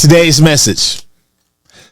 Today's message: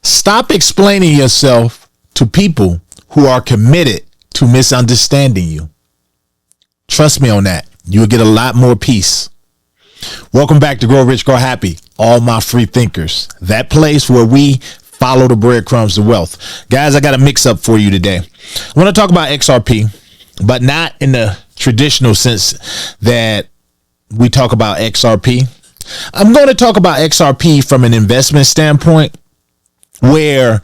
stop explaining yourself to people who are committed to misunderstanding you. Trust me on that. You'll get a lot more peace. Welcome back to Grow Rich, Grow Happy, all my free thinkers. That place where we follow the breadcrumbs to wealth. Guys, I got a mix up for you today. I want to talk about XRP, but not in the traditional sense that we talk about XRP. I'm going to talk about XRP from an investment standpoint, where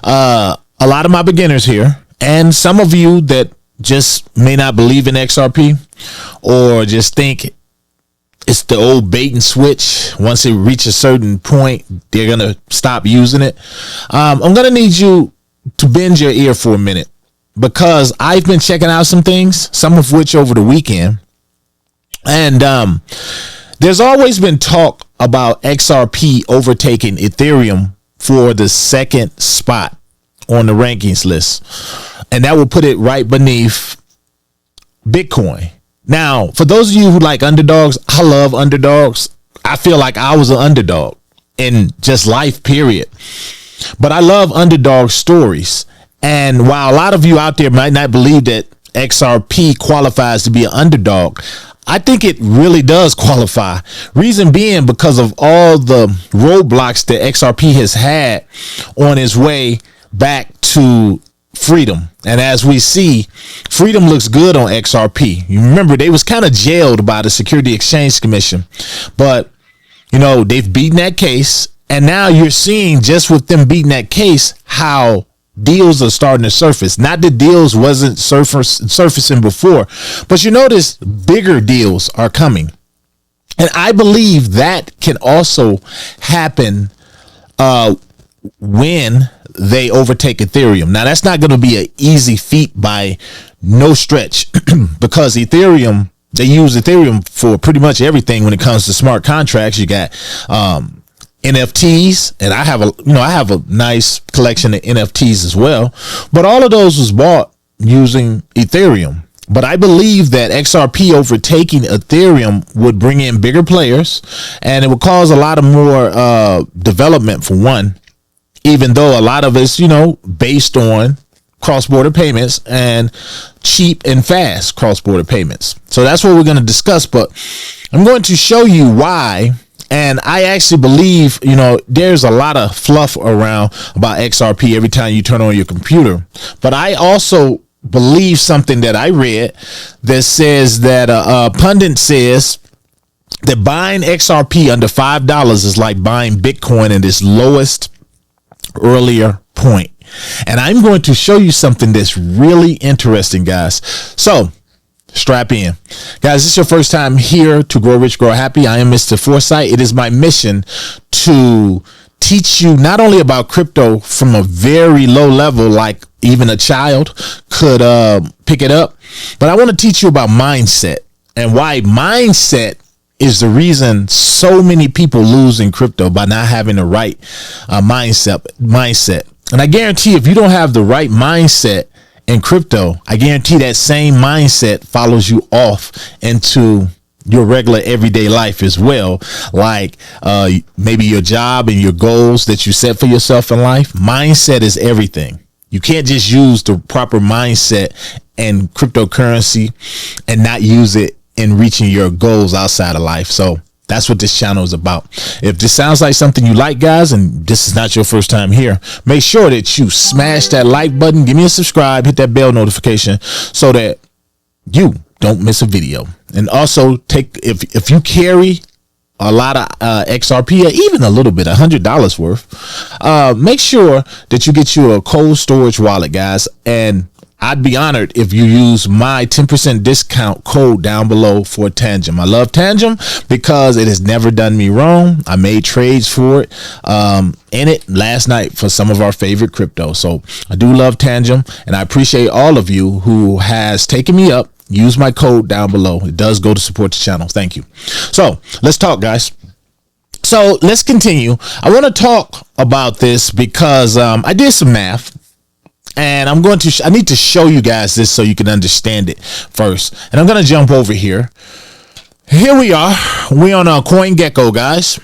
a lot of my beginners here and some of you that just may not believe in XRP or just think it's the old bait and switch. Once it reaches a certain point, they're going to stop using it. I'm going to need you to bend your ear for a minute, because I've been checking out some things, some of which over the weekend. And there's always been talk about XRP overtaking Ethereum for the second spot on the rankings list. And that will put it right beneath Bitcoin. Now, for those of you who like underdogs, I love underdogs. I feel like I was an underdog in just life, period. But I love underdog stories. And while a lot of you out there might not believe that XRP qualifies to be an underdog, I think it really does qualify. Reason being, because of all the roadblocks that XRP has had on its way back to freedom. And as we see, freedom looks good on XRP. You remember, they was kind of jailed by the Security Exchange Commission, but you know, they've beaten that case. And now you're seeing, just with them beating that case, how deals are starting to surface. Not that deals wasn't surfacing before, but you notice bigger deals are coming. And I believe that can also happen when they overtake Ethereum. Now, that's not going to be an easy feat by no stretch, because Ethereum, they use Ethereum for pretty much everything when it comes to smart contracts. You got NFTs, and I have a nice collection of NFTs as well, but all of those was bought using Ethereum. But I believe that XRP overtaking Ethereum would bring in bigger players, and it would cause a lot of more development, for one, even though a lot of it's, based on cross-border payments and cheap and fast cross-border payments. So that's what we're going to discuss, but I'm going to show you why. And I actually believe, there's a lot of fluff around about XRP every time you turn on your computer. But I also believe something that I read that says that a pundit says that buying XRP under $5 is like buying Bitcoin at its lowest earlier point. And I'm going to show you something that's really interesting, guys. So strap in. Guys, this is your first time here to Grow Rich, Grow Happy. I am Mr. Foresight. It is my mission to teach you not only about crypto from a very low level, like even a child could pick it up, but I want to teach you about mindset, and why mindset is the reason so many people lose in crypto, by not having the right mindset. And I guarantee, if you don't have the right mindset in crypto, I guarantee that same mindset follows you off into your regular everyday life as well. Like maybe your job and your goals that you set for yourself in life. Mindset is everything. You can't just use the proper mindset in cryptocurrency and not use it in reaching your goals outside of life. So that's what this channel is about. If this sounds like something you like, guys, and this is not your first time here, make sure that you smash that like button, give me a subscribe, hit that bell notification so that you don't miss a video. And also, if you carry a lot of XRP, or even a little bit, $100 worth, make sure that you get you a cold storage wallet, guys. And I'd be honored if you use my 10% discount code down below for Tangem. I love Tangem because it has never done me wrong. I made trades for it in it last night for some of our favorite crypto. So I do love Tangem, and I appreciate all of you who has taken me up. Use my code down below. It does go to support the channel. Thank you. So let's talk, guys. So let's continue. I want to talk about this because I did some math. And I need to show you guys this so you can understand it first. And I'm going to jump over here. Here we are. We on CoinGecko, guys.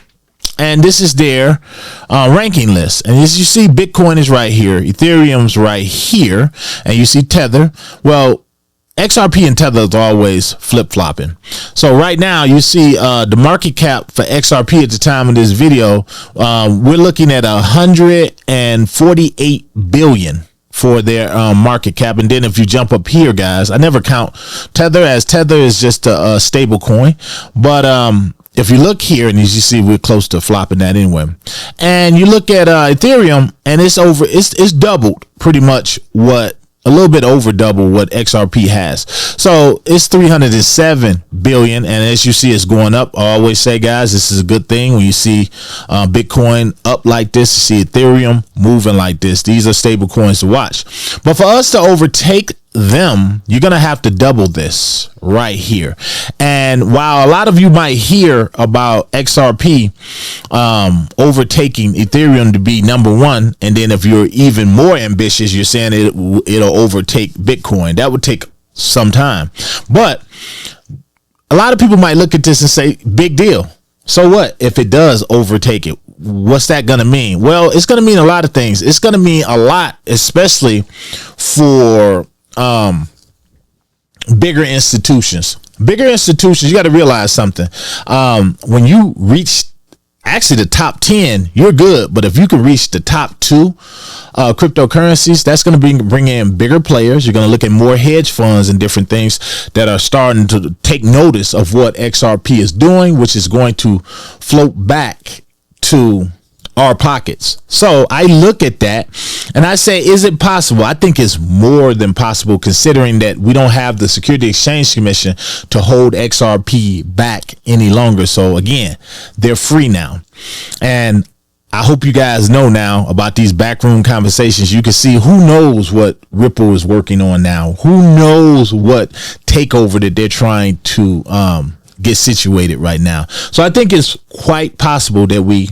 And this is their ranking list. And as you see, Bitcoin is right here. Ethereum's right here. And you see Tether. Well, XRP and Tether is always flip-flopping. So right now you see the market cap for XRP at the time of this video. We're looking at 148 billion for their market cap. And then if you jump up here, guys, I never count Tether, as Tether is just a stable coin. But if you look here, and as you see, we're close to flopping that anyway. And you look at Ethereum, and it's doubled pretty much what, a little bit over double what XRP has. So it's 307 billion. And as you see, it's going up. I always say, guys, this is a good thing when you see Bitcoin up like this, you see Ethereum moving like this. These are stable coins to watch. But for us to overtake them, you're going to have to double this right here. And while a lot of you might hear about XRP overtaking Ethereum to be number one, and then if you're even more ambitious, you're saying it'll overtake Bitcoin, that would take some time. But a lot of people might look at this and say, big deal. So what if it does overtake it? What's that going to mean? Well, it's going to mean a lot of things. It's going to mean a lot, especially for bigger institutions. You got to realize something. When you reach actually the top 10, you're good. But if you can reach the top 2 cryptocurrencies, that's going to bring in bigger players. You're going to look at more hedge funds and different things that are starting to take notice of what XRP is doing, which is going to float back to our pockets. So I look at that and I say, is it possible? I think it's more than possible, considering that we don't have the Security Exchange Commission to hold XRP back any longer. So again, they're free now. And I hope you guys know now about these backroom conversations. You can see who knows what Ripple is working on now. Who knows what takeover that they're trying to get situated right now. So I think it's quite possible that we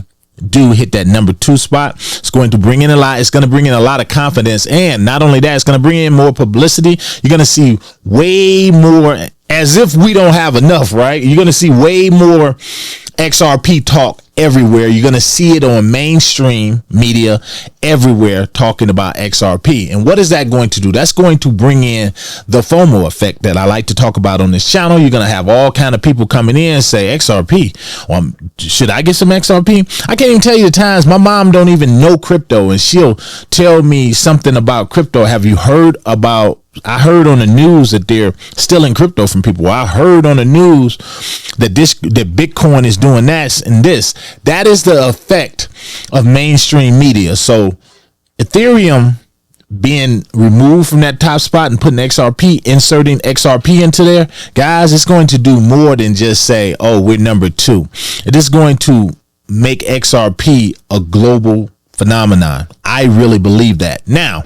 do hit that number 2 spot. It's going to bring in a lot. It's going to bring in a lot of confidence. And not only that, it's going to bring in more publicity. You're going to see way more, as if we don't have enough, right? You're going to see way more XRP talk everywhere. You're going to see it on mainstream media everywhere talking about XRP. And what is that going to do? That's going to bring in the FOMO effect that I like to talk about on this channel. You're going to have all kind of people coming in and say, XRP, should I get some XRP? I can't even tell you the times my mom don't even know crypto, and she'll tell me something about crypto. Have you heard about, I heard on the news that they're stealing crypto from people. I heard on the news that that Bitcoin is doing that and this. That is the effect of mainstream media. So Ethereum being removed from that top spot and putting XRP, inserting XRP into there, guys, it's going to do more than just say, oh, we're number 2. It is going to make XRP a global phenomenon. I really believe that. Now,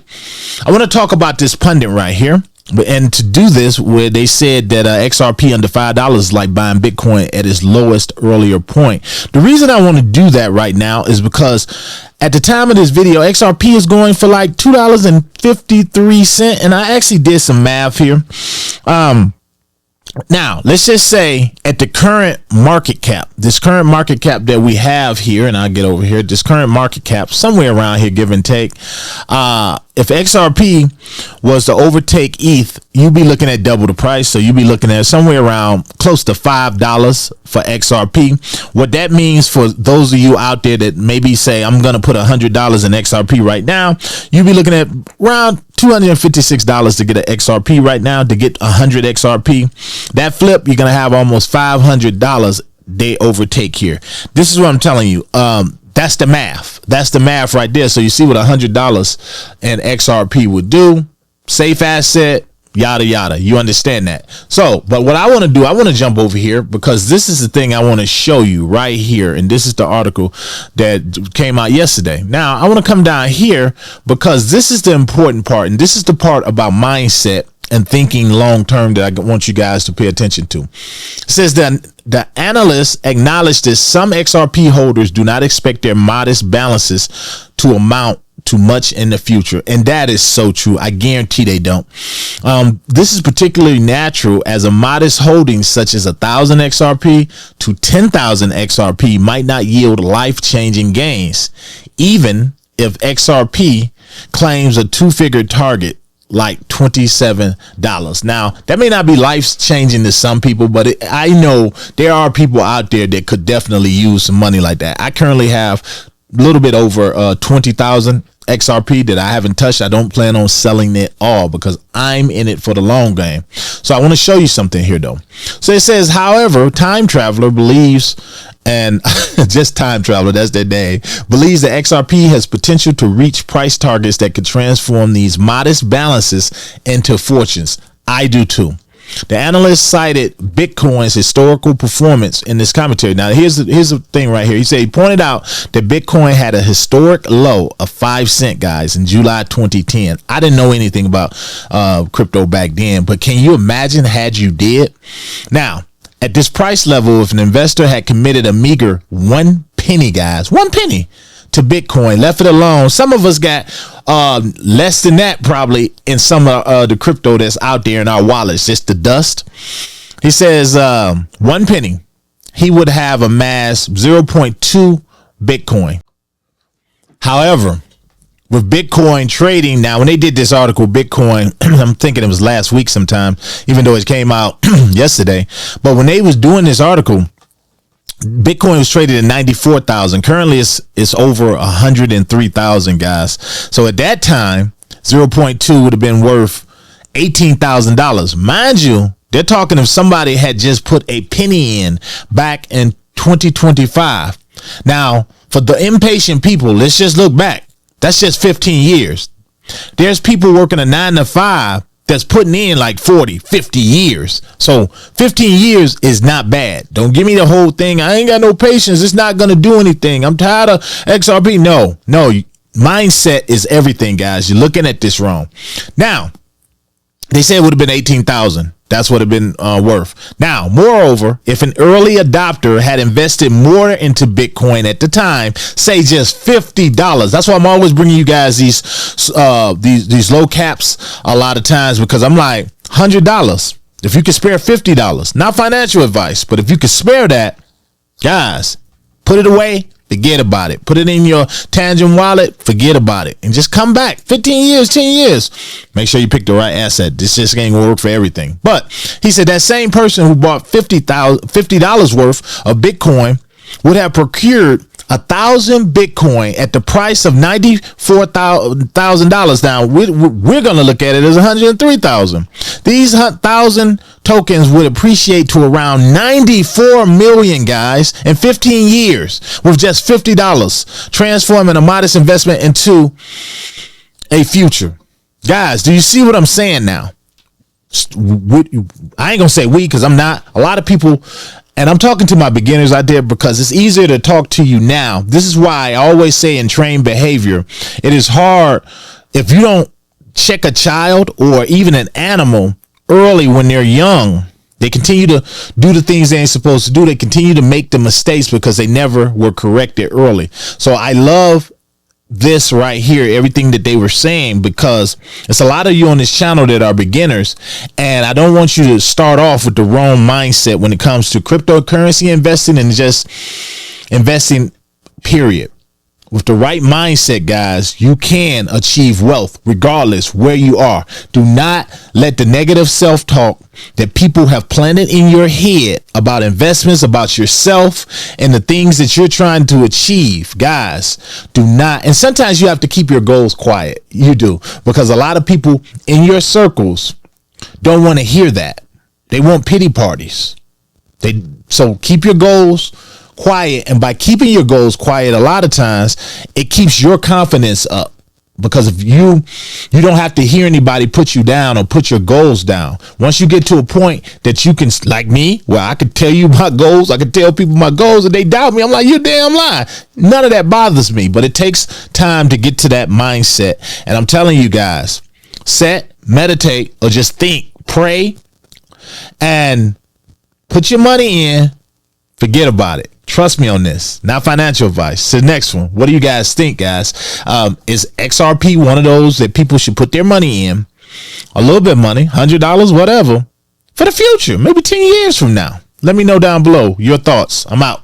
I want to talk about this pundit right here. And to do this, where they said that XRP under $5 is like buying Bitcoin at its lowest earlier point. The reason I want to do that right now is because at the time of this video, XRP is going for like $2.53. And I actually did some math here. Now, let's just say at the current market cap, this current market cap that we have here, and I'll get over here, this current market cap, somewhere around here, give and take, if XRP was to overtake ETH, you'd be looking at double the price. So you'd be looking at somewhere around close to $5 for XRP. What that means for those of you out there that maybe say, I'm going to put $100 in XRP right now, you'd be looking at around $256 to get an XRP right now. To get 100 XRP, that flip, you're going to have almost $500 they overtake here. This is what I'm telling you. That's the math. That's the math right there. So you see what $100 in XRP would do. Safe asset, yada, yada. You understand that. So, but what I want to do, I want to jump over here because this is the thing I want to show you right here. And this is the article that came out yesterday. Now, I want to come down here because this is the important part. And this is the part about mindset and thinking long term that I want you guys to pay attention to. It says that the analysts acknowledge that some XRP holders do not expect their modest balances to amount to much in the future. And that is so true. I guarantee they don't. This is particularly natural as a modest holding such as 1,000 XRP to 10,000 XRP might not yield life-changing gains, even if XRP claims a two-figure target like $27. Now, that may not be life-changing to some people, but I know there are people out there that could definitely use some money like that. I currently have a little bit over 20,000 XRP that I haven't touched. I don't plan on selling it all because I'm in it for the long game. So I want to show you something here though. So it says, however, Time Traveler believes, and just Time Traveler, that's their name, believes that XRP has potential to reach price targets that could transform these modest balances into fortunes. I do too. The analyst cited Bitcoin's historical performance in this commentary. Now, here's the thing right here. He pointed out that Bitcoin had a historic low of 5 cents, guys, in July 2010. I didn't know anything about crypto back then, but can you imagine had you did? Now, at this price level, if an investor had committed a meager 1 penny, guys, 1 penny to Bitcoin, left it alone. Some of us got less than that probably in some of the crypto that's out there in our wallets, just the dust. He says 1 penny, he would have amassed 0.2 Bitcoin. However, with Bitcoin trading now, when they did this article, Bitcoin, I'm thinking it was last week sometime, even though it came out yesterday. But when they was doing this article, Bitcoin was traded at 94,000. Currently, it's over 103,000, guys. So at that time, 0.2 would have been worth $18,000. Mind you, they're talking if somebody had just put a penny in back in 2025. Now, for the impatient people, let's just look back. That's just 15 years. There's people working a 9 to 5 that's putting in like 40, 50 years. So 15 years is not bad. Don't give me the whole thing. I ain't got no patience. It's not going to do anything. I'm tired of XRP. No, mindset is everything, guys. You're looking at this wrong. Now, they said it would have been 18,000. That's what it been worth. Now, moreover, if an early adopter had invested more into Bitcoin at the time, say just $50. That's why I'm always bringing you guys these low caps a lot of times, because I'm like $100. If you could spare $50, not financial advice, but if you could spare that, guys, put it away. Forget about it. Put it in your Tangent wallet. Forget about it. And just come back. 15 years, 10 years. Make sure you pick the right asset. This just ain't gonna work for everything. But he said that same person who bought $50 worth of Bitcoin would have procured 1,000 Bitcoin at the price of $94,000. Now we're going to look at it as 103,000. These 1,000 tokens would appreciate to around 94 million, guys, in 15 years with just $50, transforming a modest investment into a future. Guys, do you see what I'm saying now? I ain't gonna say we, because I'm not. A lot of people, and I'm talking to my beginners out there because it's easier to talk to you now. This is why I always say in trained behavior, it is hard if you don't check a child or even an animal early when they're young. They continue to do the things they ain't supposed to do. They continue to make the mistakes because they never were corrected early. So I love this right here, everything that they were saying, because it's a lot of you on this channel that are beginners, and I don't want you to start off with the wrong mindset when it comes to cryptocurrency investing and just investing, period. With the right mindset, guys, you can achieve wealth regardless where you are. Do not let the negative self-talk that people have planted in your head about investments, about yourself, and the things that you're trying to achieve, guys, do not. And sometimes you have to keep your goals quiet. You do, because a lot of people in your circles don't want to hear that. They want pity parties. So keep your goals quiet, and by keeping your goals quiet, a lot of times it keeps your confidence up, because if you don't have to hear anybody put you down or put your goals down. Once you get to a point that you can, like me, where I could tell you my goals, I could tell people my goals, and they doubt me, I'm like, you damn lie. None of that bothers me, but it takes time to get to that mindset. And I'm telling you guys, set, meditate, or just think, pray, and put your money in. Forget about it. Trust me on this. Not financial advice. To the next one. What do you guys think, guys? Is XRP one of those that people should put their money in? A little bit of money, $100, whatever, for the future, maybe 10 years from now. Let me know down below your thoughts. I'm out.